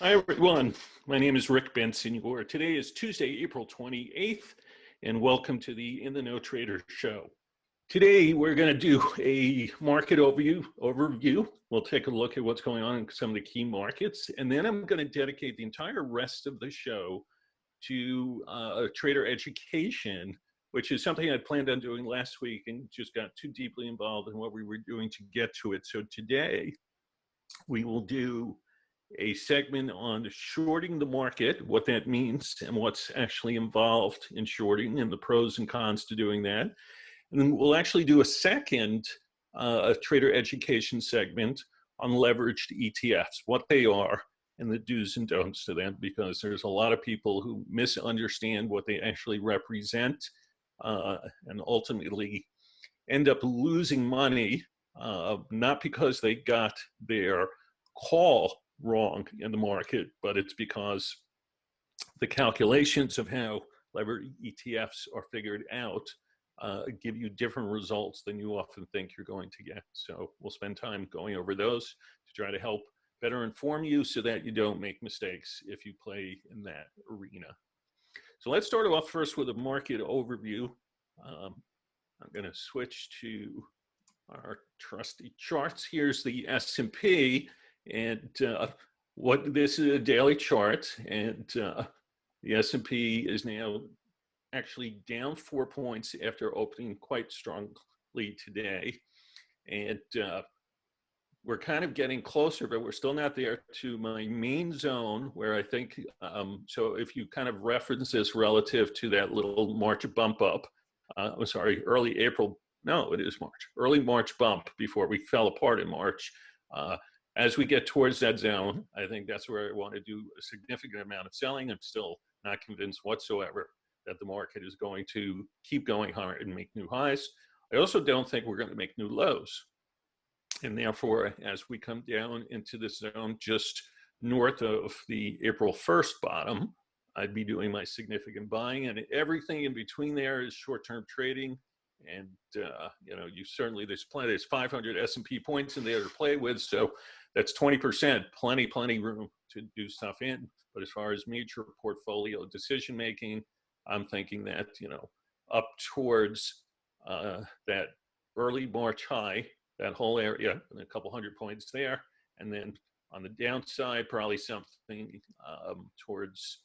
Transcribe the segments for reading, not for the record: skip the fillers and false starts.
Hi, everyone. My name is Rick Bensignor. Today is Tuesday, April 28th, and welcome to the In the Know Trader Show. Today, we're going to do a market overview. We'll take a look at what's going on in some of the key markets, and then I'm going to dedicate the entire rest of the show to trader education, which is something I planned on doing last week and just got too deeply involved in what we were doing to get to it. So today, we will do a segment on shorting the market, what that means and what's actually involved in shorting and the pros and cons to doing that. And then we'll actually do a second trader education segment on leveraged ETFs, what they are and the do's and don'ts to them, because there's a lot of people who misunderstand what they actually represent and ultimately end up losing money, not because they got their call wrong in the market, but it's because the calculations of how levered ETFs are figured out give you different results than you often think you're going to get. So we'll spend time going over those to try to help better inform you so that you don't make mistakes if you play in that arena. So let's start off first with a market overview. I'm going to switch to our trusty charts. Here's the S&P, and what this is a daily chart, and the S&P is now actually down 4 points after opening quite strongly today, and we're kind of getting closer, but we're still not there to my main zone where I think, so if you kind of reference this relative to that little March bump up, I'm sorry, early April, no, it is March, early March bump before we fell apart in March. As we get towards that zone, I think that's where I want to do a significant amount of selling. I'm still not convinced whatsoever that the market is going to keep going higher and make new highs. I also don't think we're going to make new lows. And therefore, as we come down into this zone just north of the April 1st bottom, I'd be doing my significant buying, and everything in between there is short-term trading. And you know, there's 500 S&P points in there to play with, so that's 20%, plenty room to do stuff in. But as far as major portfolio decision making, I'm thinking that, you know, up towards that early March high, that whole area, and a couple hundred points there, and then on the downside, probably something towards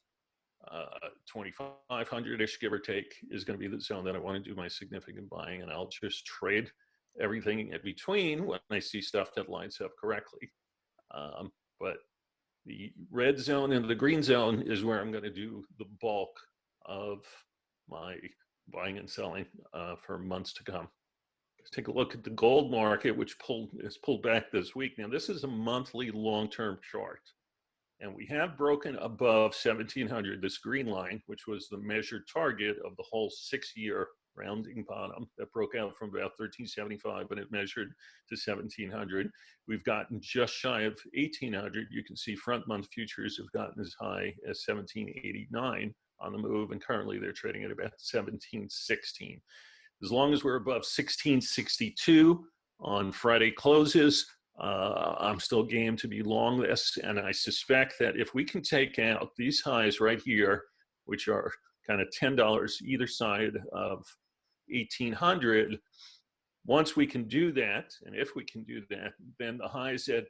2,500-ish, give or take, is going to be the zone that I want to do my significant buying, and I'll just trade everything in between when I see stuff that lines up correctly. But the red zone and the green zone is where I'm going to do the bulk of my buying and selling for months to come. Let's take a look at the gold market, which has pulled back this week. Now, this is a monthly long-term chart. And we have broken above 1,700, this green line, which was the measured target of the whole 6-year rounding bottom that broke out from about 1,375, but it measured to 1,700. We've gotten just shy of 1,800. You can see front month futures have gotten as high as 1,789 on the move, and currently they're trading at about 1,716. As long as we're above 1,662 on Friday closes, I'm still game to be long this, and I suspect that if we can take out these highs right here, which are kind of $10 either side of 1,800, once we can do that, and if we can do that, then the highs at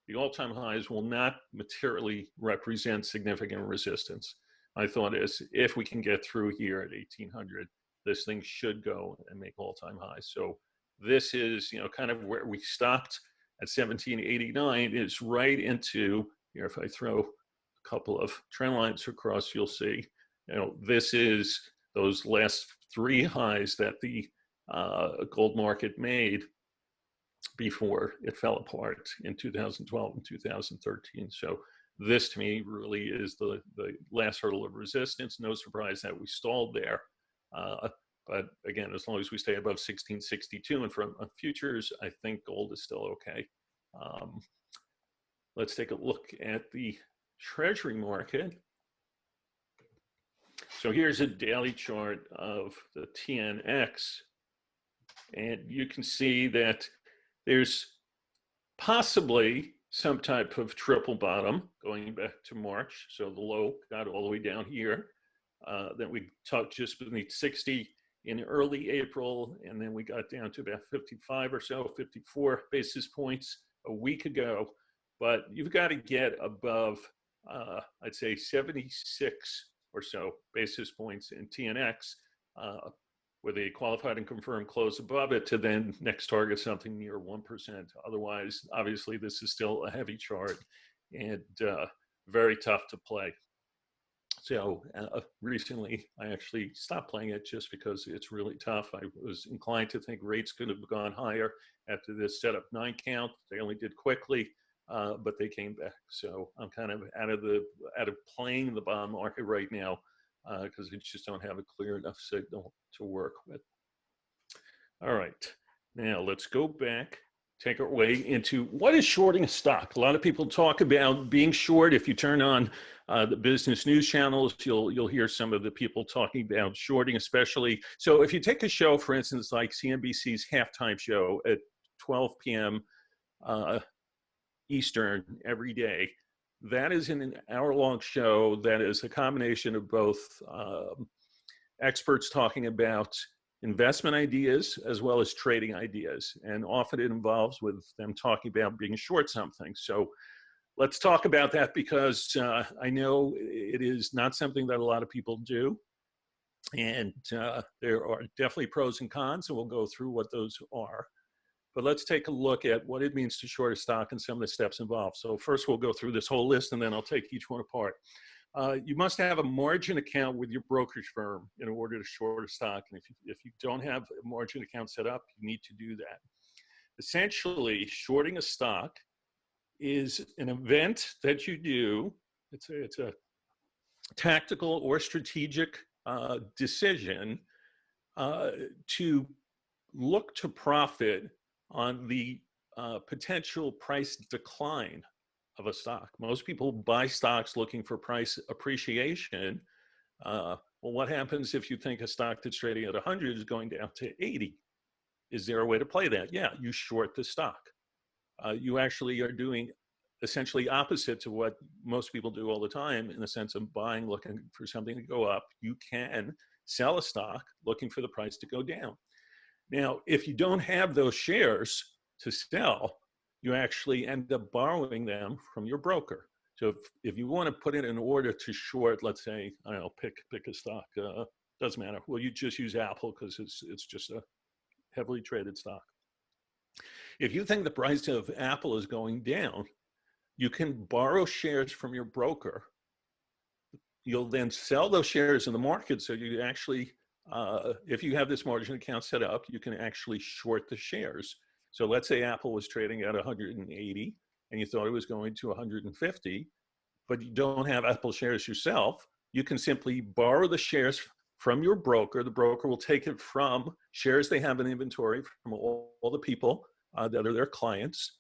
the all-time highs will not materially represent significant resistance. My thought is, if we can get through here at 1,800, this thing should go and make all-time highs. So this is, you know, kind of where we stopped at 1,789 is right into here. If I throw a couple of trend lines across, you'll see, you know, this is those last 3 highs that the gold market made before it fell apart in 2012 and 2013. So this to me really is the last hurdle of resistance. No surprise that we stalled there. But again, as long as we stay above 1,662 and from futures, I think gold is still okay. Let's take a look at the Treasury market. So here's a daily chart of the TNX, and you can see that there's possibly some type of triple bottom going back to March. So the low got all the way down here. Then we touched just beneath 60 in early April, and then we got down to about 55 or so, 54 basis points a week ago. But you've got to get above, I'd say 76 or so basis points in TNX, where they qualified and confirmed close above it to then next target something near 1%. Otherwise, obviously, this is still a heavy chart and very tough to play. So recently, I actually stopped playing it just because it's really tough. I was inclined to think rates could have gone higher after this setup 9 count. They only did quickly, but they came back. So I'm kind of out of playing the bond market right now because we just don't have a clear enough signal to work with. All right, now let's go back. Take our way into what is shorting a stock. A lot of people talk about being short. If you turn on the business news channels, you'll hear some of the people talking about shorting, especially. So if you take a show, for instance, like CNBC's halftime show at 12 p.m. Eastern every day, that is an hour-long show that is a combination of both experts talking about investment ideas as well as trading ideas. And often it involves with them talking about being short something. So let's talk about that because I know it is not something that a lot of people do. And there are definitely pros and cons, and we'll go through what those are. But let's take a look at what it means to short a stock and some of the steps involved. So first we'll go through this whole list and then I'll take each one apart. You must have a margin account with your brokerage firm in order to short a stock. And if you don't have a margin account set up, you need to do that. Essentially, shorting a stock is an event that you do. It's a tactical or strategic decision to look to profit on the potential price decline of a stock. Most people buy stocks looking for price appreciation. Well, what happens if you think a stock that's trading at 100 is going down to 80? Is there a way to play that? Yeah, you short the stock. You actually are doing essentially opposite to what most people do all the time in the sense of buying, looking for something to go up. You can sell a stock looking for the price to go down. Now, if you don't have those shares to sell, you actually end up borrowing them from your broker. So if you want to put it in order to short, let's say, I don't know, pick a stock, doesn't matter. Well, you just use Apple because it's just a heavily traded stock. If you think the price of Apple is going down, you can borrow shares from your broker. You'll then sell those shares in the market. So you actually, if you have this margin account set up, you can actually short the shares. So let's say Apple was trading at 180 and you thought it was going to 150, but you don't have Apple shares yourself. You can simply borrow the shares from your broker. The broker will take it from shares they have in inventory from all the people that are their clients.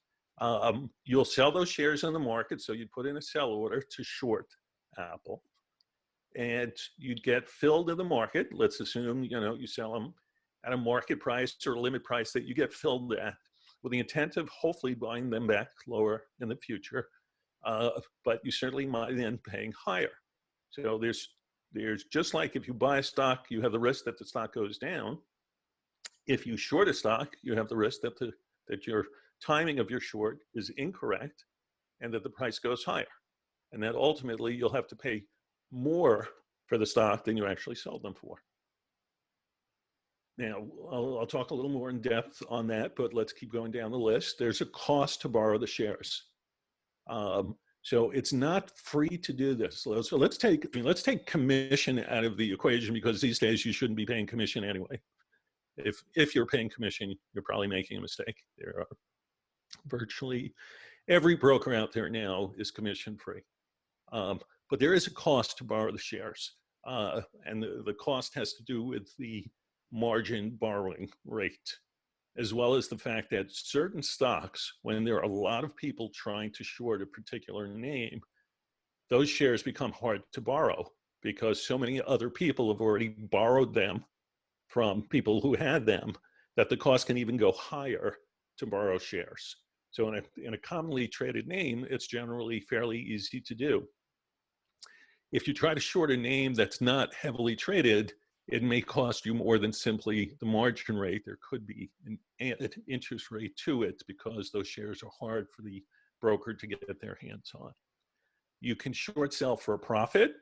You'll sell those shares in the market. So you'd put in a sell order to short Apple and you'd get filled in the market. Let's assume, you sell them at a market price or a limit price that you get filled at with the intent of hopefully buying them back lower in the future. But you certainly might end paying higher. So there's just like if you buy a stock, you have the risk that the stock goes down. If you short a stock, you have the risk that your timing of your short is incorrect and that the price goes higher. And that ultimately you'll have to pay more for the stock than you actually sold them for. Now, I'll talk a little more in depth on that, but let's keep going down the list. There's a cost to borrow the shares. So it's not free to do this. So let's take commission out of the equation because these days you shouldn't be paying commission anyway. If you're paying commission, you're probably making a mistake. There are virtually every broker out there now is commission free. But there is a cost to borrow the shares. And the cost has to do with the margin borrowing rate, as well as the fact that certain stocks, when there are a lot of people trying to short a particular name, those shares become hard to borrow because so many other people have already borrowed them from people who had them that the cost can even go higher to borrow shares. So in a commonly traded name, it's generally fairly easy to do. If you try to short a name that's not heavily traded, it may cost you more than simply the margin rate. There could be an added interest rate to it because those shares are hard for the broker to get their hands on. You can short sell for a profit,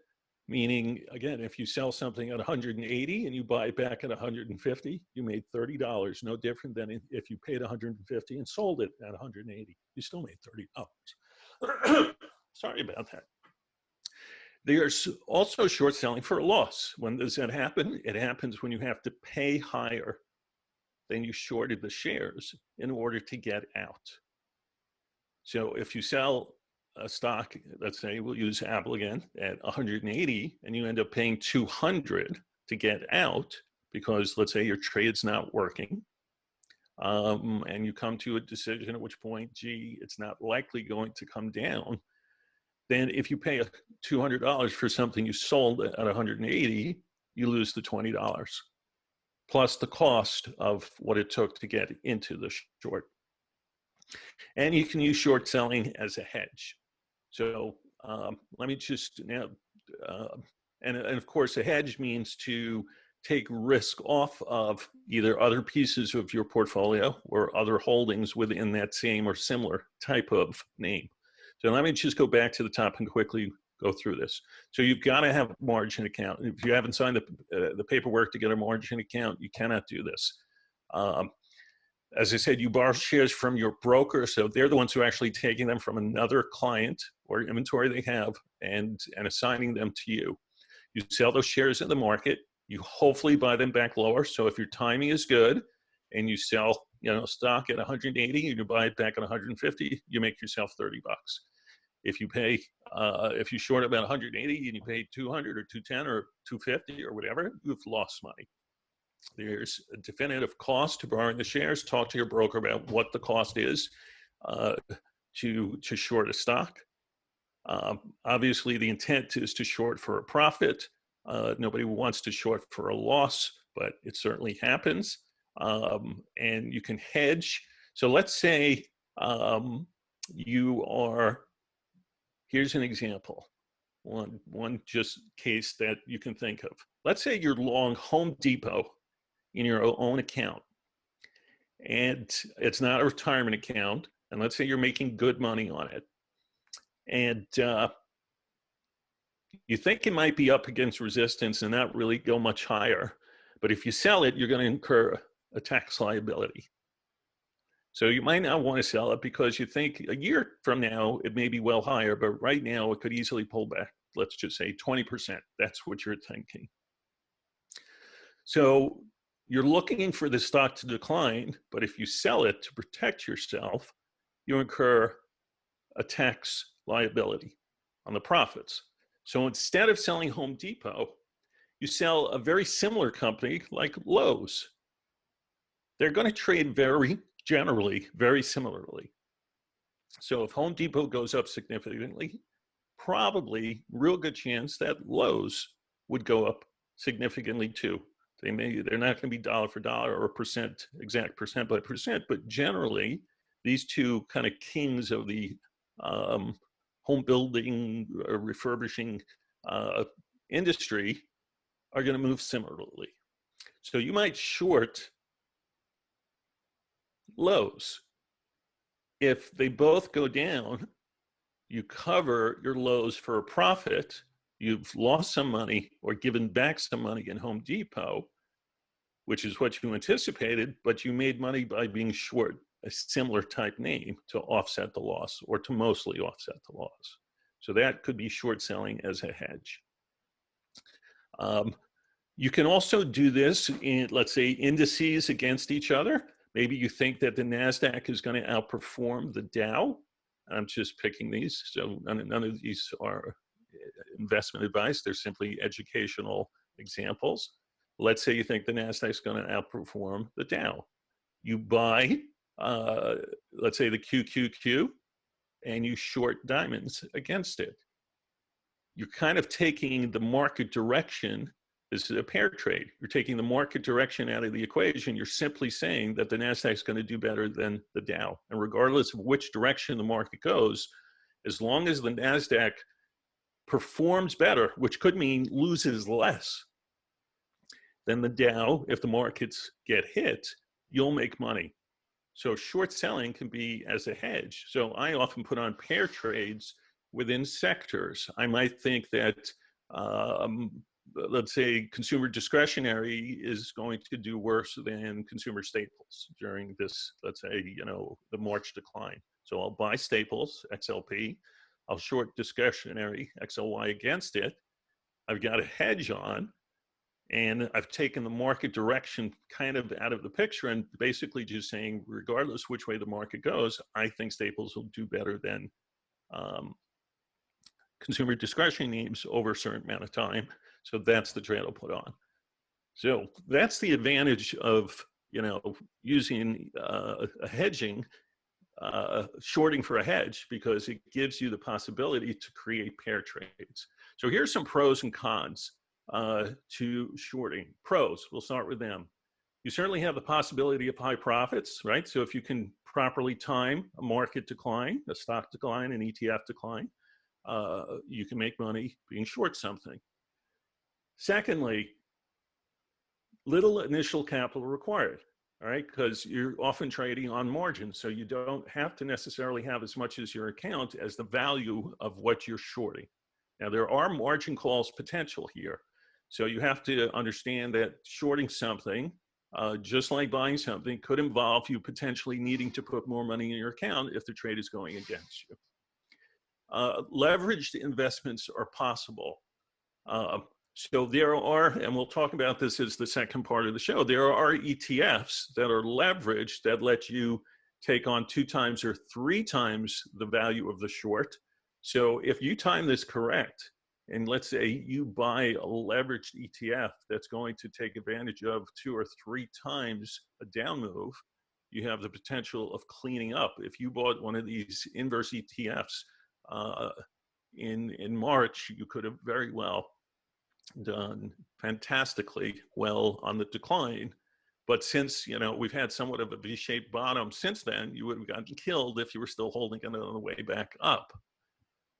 meaning, again, if you sell something at 180 and you buy it back at 150, you made $30, no different than if you paid 150 and sold it at 180. You still made $30. Sorry about that. There's also short selling for a loss. When does that happen? It happens when you have to pay higher than you shorted the shares in order to get out. So if you sell a stock, let's say we'll use Apple again, at 180, and you end up paying 200 to get out because, let's say, your trade's not working, and you come to a decision at which point, gee, it's not likely going to come down, then if you pay $200 for something you sold at 180, you lose the $20, plus the cost of what it took to get into the short. And you can use short selling as a hedge. So let me just now, and of course, a hedge means to take risk off of either other pieces of your portfolio or other holdings within that same or similar type of name. So let me just go back to the top and quickly go through this. So you've got to have a margin account. If you haven't signed the paperwork to get a margin account, you cannot do this. As I said, you borrow shares from your broker, so they're the ones who are actually taking them from another client or inventory they have and assigning them to you. You sell those shares in the market. You hopefully buy them back lower. So if your timing is good and you sell, stock at 180 and you buy it back at 150, you make yourself $30. If you pay, if you short about 180 and you pay 200 or 210 or 250 or whatever, you've lost money. There's a definitive cost to borrowing the shares. Talk to your broker about what the cost is to short a stock. Obviously, the intent is to short for a profit. Nobody wants to short for a loss, but it certainly happens. And you can hedge. So let's say you are, here's an example, one just case that you can think of. Let's say you're long Home Depot in your own account, and it's not a retirement account, and let's say you're making good money on it, and you think it might be up against resistance and not really go much higher, but if you sell it, you're going to incur a tax liability. So you might not want to sell it because you think a year from now it may be well higher, but right now it could easily pull back, let's just say 20%. That's what you're thinking. So you're looking for the stock to decline, but if you sell it to protect yourself, you incur a tax liability on the profits. So instead of selling Home Depot, you sell a very similar company like Lowe's. They're going to trade generally very similarly. So if Home Depot goes up significantly, probably real good chance that Lowe's would go up significantly too. They're not going to be dollar for dollar or exact percent by percent, but generally these two kind of kings of the home building or refurbishing industry are going to move similarly. So you might short Lowe's. If they both go down, you cover your Lowe's for a profit. You've lost some money or given back some money in Home Depot, which is what you anticipated, but you made money by being short a similar type name to offset the loss or to mostly offset the loss. So that could be short selling as a hedge. You can also do this in, let's say, indices against each other. Maybe you think that the NASDAQ is going to outperform the Dow. I'm just picking these. So none of these are investment advice. They're simply educational examples. Let's say you think the NASDAQ is going to outperform the Dow. You buy, let's say, the QQQ, and you short diamonds against it. You're kind of taking the market direction This is a pair trade. You're taking the market direction out of the equation. You're simply saying that the NASDAQ is going to do better than the Dow. And regardless of which direction the market goes, as long as the NASDAQ performs better, which could mean loses less than the Dow, if the markets get hit, you'll make money. So short selling can be as a hedge. So I often put on pair trades within sectors. I might think that let's say consumer discretionary is going to do worse than consumer staples during this, let's say, the March decline. So I'll buy staples, XLP. I'll short discretionary, XLY, against it. I've got a hedge on, and I've taken the market direction kind of out of the picture and basically just saying, regardless which way the market goes, I think staples will do better than consumer discretionary names over a certain amount of time. So that's the trade I'll put on. So that's the advantage of, using a hedging, shorting for a hedge, because it gives you the possibility to create pair trades. So here's some pros and cons to shorting. Pros, we'll start with them. You certainly have the possibility of high profits, right? So if you can properly time a market decline, a stock decline, an ETF decline, you can make money being short something. Secondly, little initial capital required, all right? Because you're often trading on margin, so you don't have to necessarily have as much as your account as the value of what you're shorting. Now, there are margin calls potential here. So you have to understand that shorting something, just like buying something, could involve you potentially needing to put more money in your account if the trade is going against you. Leveraged investments are possible. So there are, and we'll talk about this as the second part of the show, there are ETFs that are leveraged that let you take on 2 times or 3 times the value of the short. So if you time this correct, and let's say you buy a leveraged ETF that's going to take advantage of 2 or 3 times a down move, you have the potential of cleaning up. If you bought one of these inverse ETFs in March, you could have very well done fantastically well on the decline. But since, we've had somewhat of a V-shaped bottom since then, you would have gotten killed if you were still holding it on the way back up.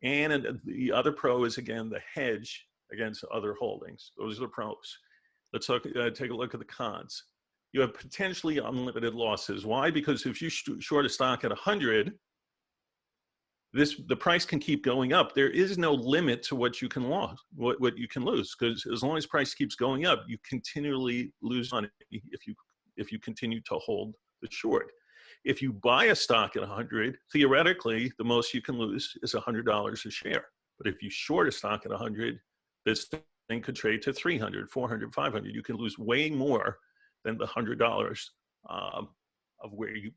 And the other pro is, again, the hedge against other holdings. Those are the pros. Let's take a look at the cons. You have potentially unlimited losses. Why? Because if you short a stock at 100, the price can keep going up. There is no limit to what you can lose, what you can lose, because as long as price keeps going up, you continually lose money if you continue to hold the short. If you buy a stock at 100, theoretically, the most you can lose is $100 a share. But if you short a stock at 100, this thing could trade to 300, 400, 500. You can lose way more than the $100 of where you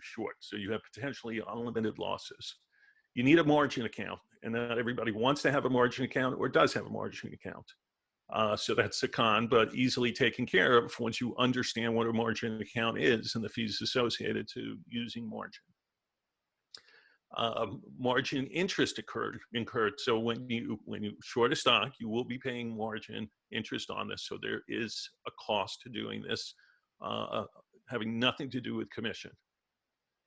short. So you have potentially unlimited losses. You need a margin account, and not everybody wants to have a margin account or does have a margin account. So that's a con, but easily taken care of once you understand what a margin account is and the fees associated to using margin. Margin interest incurred. So when you short a stock, you will be paying margin interest on this. So there is a cost to doing this, having nothing to do with commission.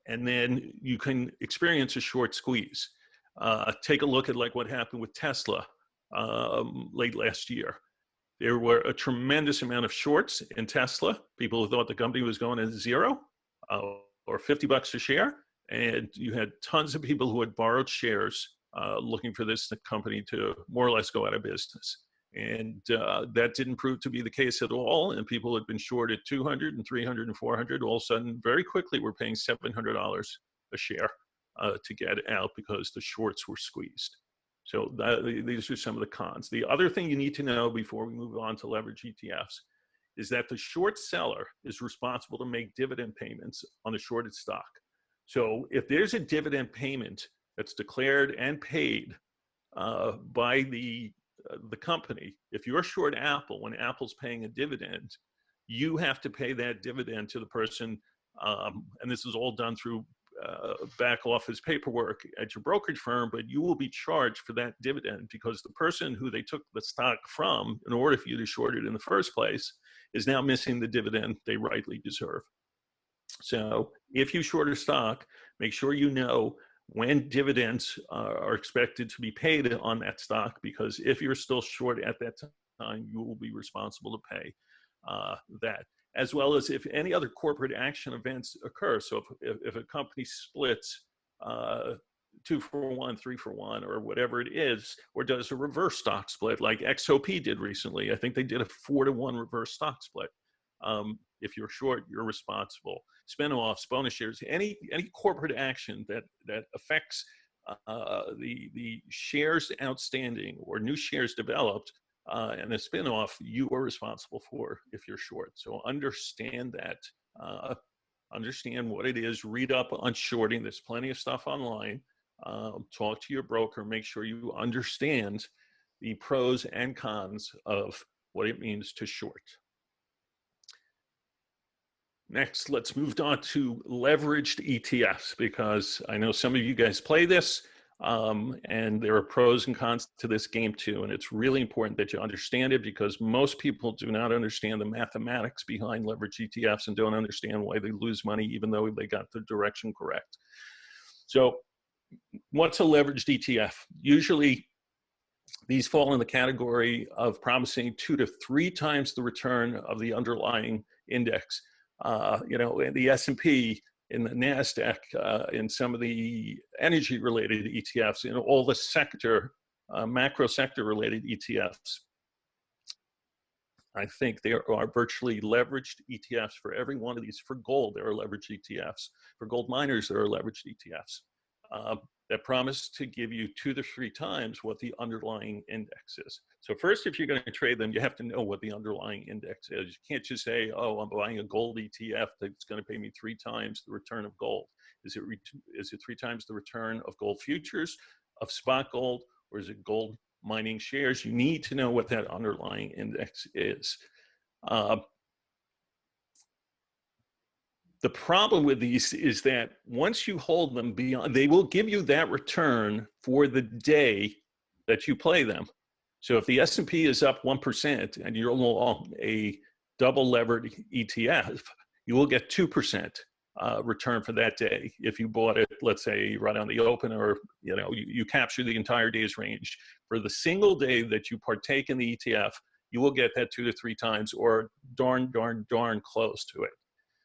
And then you can experience a short squeeze. Take a look at what happened with Tesla late last year. There were a tremendous amount of shorts in Tesla. People who thought the company was going to zero or $50 a share. And you had tons of people who had borrowed shares looking for this company to more or less go out of business. And that didn't prove to be the case at all. And people who had been short at 200 and 300 and 400, all of a sudden, very quickly, were paying $700 a share to get out because the shorts were squeezed. So these are some of the cons. The other thing you need to know before we move on to leverage ETFs is that the short seller is responsible to make dividend payments on the shorted stock. So if there's a dividend payment that's declared and paid by the company, if you're short Apple, when Apple's paying a dividend, you have to pay that dividend to the person, and this is all done through back office paperwork at your brokerage firm, but you will be charged for that dividend because the person who they took the stock from in order for you to short it in the first place is now missing the dividend they rightly deserve. So if you short a stock, make sure you know when dividends are expected to be paid on that stock, because if you're still short at that time, you will be responsible to pay that, as well as if any other corporate action events occur. So if a company splits 2-for-1, 3-for-1, or whatever it is, or does a reverse stock split like XOP did recently, I think they did a 4-to-1 reverse stock split. If you're short, you're responsible. Spin-offs, bonus shares, any corporate action that affects the shares outstanding or new shares developed and a spin-off, you are responsible for if you're short. So understand that. Understand what it is. Read up on shorting. There's plenty of stuff online. Talk to your broker. Make sure you understand the pros and cons of what it means to short. Next, let's move on to leveraged ETFs, because I know some of you guys play this, and there are pros and cons to this game too. And it's really important that you understand it, because most people do not understand the mathematics behind leveraged ETFs and don't understand why they lose money, even though they got the direction correct. So what's a leveraged ETF? Usually these fall in the category of promising 2 to 3 times the return of the underlying index. In the S&P, in the NASDAQ, in some of the energy-related ETFs, in all the sector, macro sector-related ETFs. I think there are virtually leveraged ETFs for every one of these. For gold, there are leveraged ETFs. For gold miners, there are leveraged ETFs that promise to give you 2 to 3 times what the underlying index is. So first, if you're going to trade them, you have to know what the underlying index is. You can't just say, oh, I'm buying a gold ETF that's going to pay me 3 times the return of gold. Is it 3 times the return of gold futures, of spot gold, or is it gold mining shares? You need to know what that underlying index is. The problem with these is that once you hold them beyond, they will give you that return for the day that you play them. So if the S&P is up 1% and you're long a double levered ETF, you will get 2% return for that day. If you bought it, let's say right on the open, or you capture the entire day's range. For the single day that you partake in the ETF, you will get that 2 to 3 times, or darn close to it.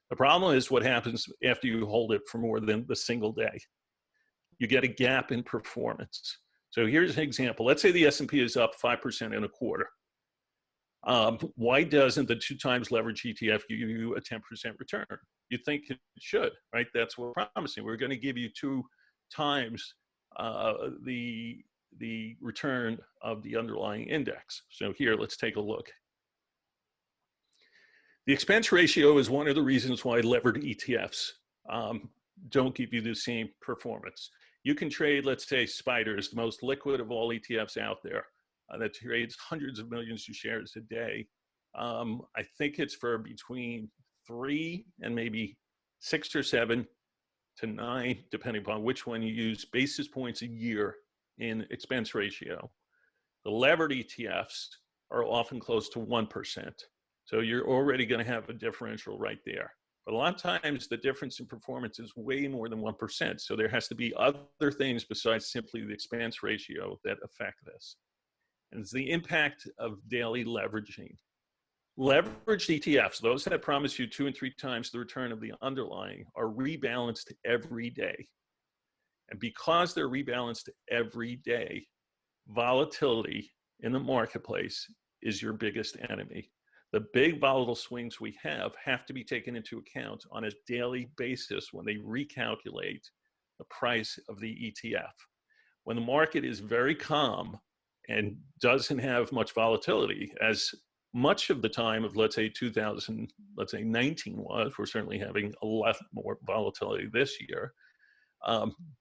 The problem is what happens after you hold it for more than the single day. You get a gap in performance. So here's an example. Let's say the S&P is up 5% in a quarter. Why doesn't the 2 times leverage ETF give you a 10% return? You think it should, right? That's what we're promising. We're going to give you 2 times the return of the underlying index. So here, let's take a look. The expense ratio is one of the reasons why levered ETFs don't give you the same performance. You can trade, let's say, Spiders, the most liquid of all ETFs out there, that trades hundreds of millions of shares a day. I think it's for between 3 and maybe 6 or 7 to 9, depending upon which one you use, basis points a year in expense ratio. The levered ETFs are often close to 1%. So you're already going to have a differential right there. But a lot of times the difference in performance is way more than 1%. So there has to be other things besides simply the expense ratio that affect this. And it's the impact of daily leveraging. Leveraged ETFs, those that promise you 2 and 3 times the return of the underlying, are rebalanced every day. And because they're rebalanced every day, volatility in the marketplace is your biggest enemy. The big volatile swings we have to be taken into account on a daily basis when they recalculate the price of the ETF. When the market is very calm and doesn't have much volatility, as much of the time of, let's say, 2019 was, we're certainly having a lot more volatility this year.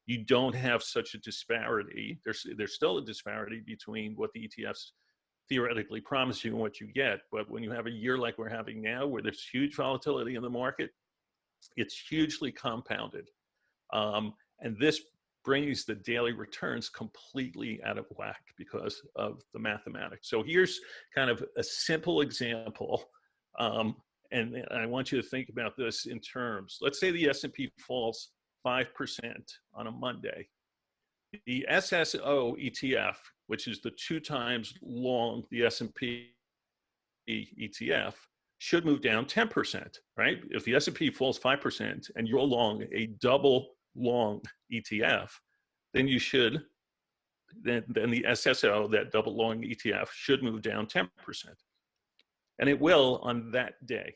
You don't have such a disparity. There's still a disparity between what the ETFs theoretically promise you and what you get. But when you have a year like we're having now, where there's huge volatility in the market, it's hugely compounded. And this brings the daily returns completely out of whack because of the mathematics. So here's kind of a simple example. And I want you to think about this in terms. Let's say the S&P falls 5% on a Monday. The SSO ETF, which is the 2 times long the S&P ETF, should move down 10%, right? If the S&P falls 5% and you're long a double long ETF, then you should, then the SSO, that double long ETF, should move down 10%. And it will on that day.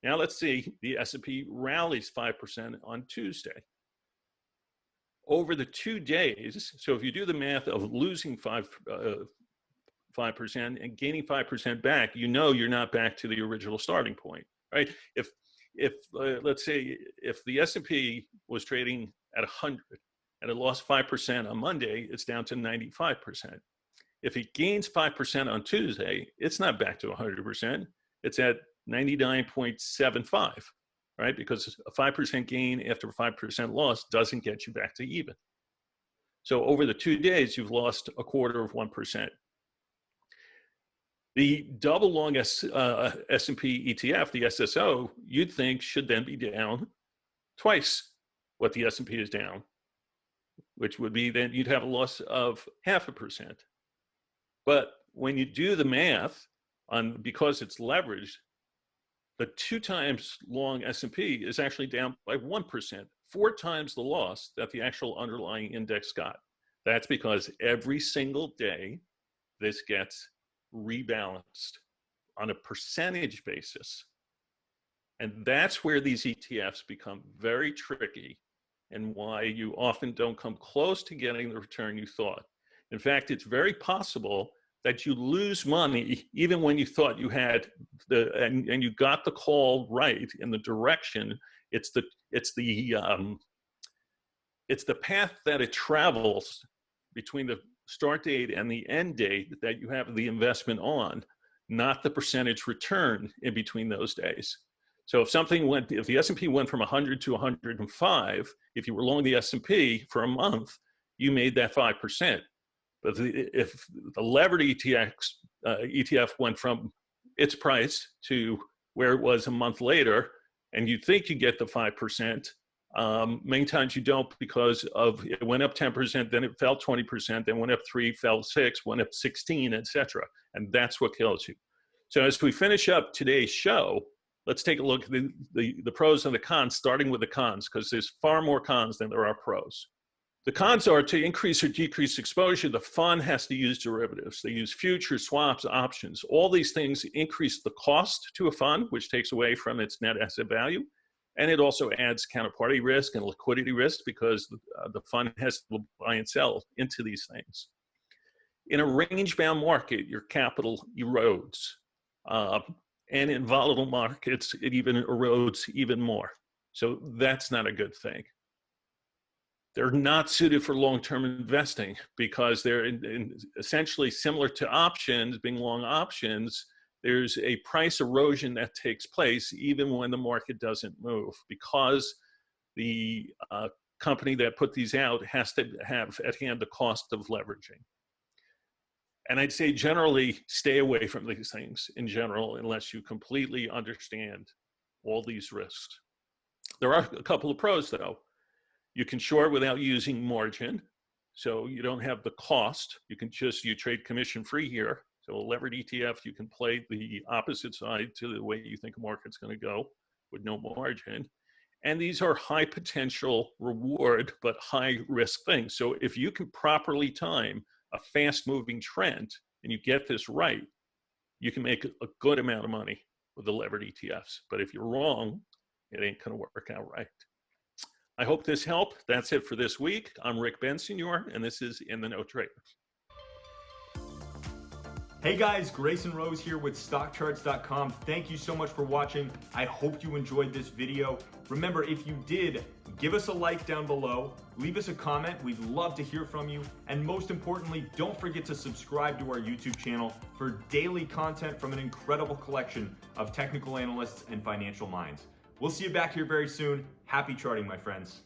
Now let's see, the S&P rallies 5% on Tuesday. Over the 2 days, so if you do the math of losing 5% and gaining 5% back, you know you're not back to the original starting point, right? If let's say if the S&P was trading at 100 and it lost 5% on Monday, it's down to 95%. If it gains 5% on Tuesday, it's not back to 100%. It's at 99.75, right? Because a 5% gain after a 5% loss doesn't get you back to even. So over the 2 days, you've lost 1/4%. The double long S&P ETF, the SSO, you'd think should then be down twice what the S&P is down, which would be then you'd have a loss of 0.5%. But when you do the math on, because it's leveraged, the 2 times long S&P is actually down by 1%, 4 times the loss that the actual underlying index got. That's because every single day this gets rebalanced on a percentage basis. And that's where these ETFs become very tricky and why you often don't come close to getting the return you thought. In fact, it's very possible that you lose money even when you thought you had and you got the call right in the direction. It's the path that it travels between the start date and the end date that you have the investment on, not the percentage return in between those days. So if the S&P went from 100 to 105, if you were long the S&P for a month, you made that 5%. But if the levered ETF went from its price to where it was a month later, and you think you get the 5%, many times you don't, because of it went up 10%, then it fell 20%, then went up 3, fell 6, went up 16, etc. And that's what kills you. So as we finish up today's show, let's take a look at the pros and the cons, starting with the cons, because there's far more cons than there are pros. The cons are to increase or decrease exposure. The fund has to use derivatives. They use futures, swaps, options. All these things increase the cost to a fund, which takes away from its net asset value. And it also adds counterparty risk and liquidity risk because the fund has to buy and sell into these things. In a range-bound market, your capital erodes. And in volatile markets, it even erodes even more. So that's not a good thing. They're not suited for long-term investing because they're essentially similar to options, being long options. There's a price erosion that takes place even when the market doesn't move because the company that put these out has to have at hand the cost of leveraging. And I'd say generally stay away from these things in general unless you completely understand all these risks. There are a couple of pros though. You can short without using margin. So you don't have the cost. You trade commission free here. So a levered ETF, you can play the opposite side to the way you think a market's going to go with no margin. And these are high potential reward, but high risk things. So if you can properly time a fast moving trend and you get this right, you can make a good amount of money with the levered ETFs. But if you're wrong, it ain't going to work out right. I hope this helped. That's it for this week. I'm Rick Bensignor, and this is In the Know Trader. Hey guys, Grayson Rose here with StockCharts.com. Thank you so much for watching. I hope you enjoyed this video. Remember, if you did, give us a like down below, leave us a comment. We'd love to hear from you. And most importantly, don't forget to subscribe to our YouTube channel for daily content from an incredible collection of technical analysts and financial minds. We'll see you back here very soon. Happy charting, my friends.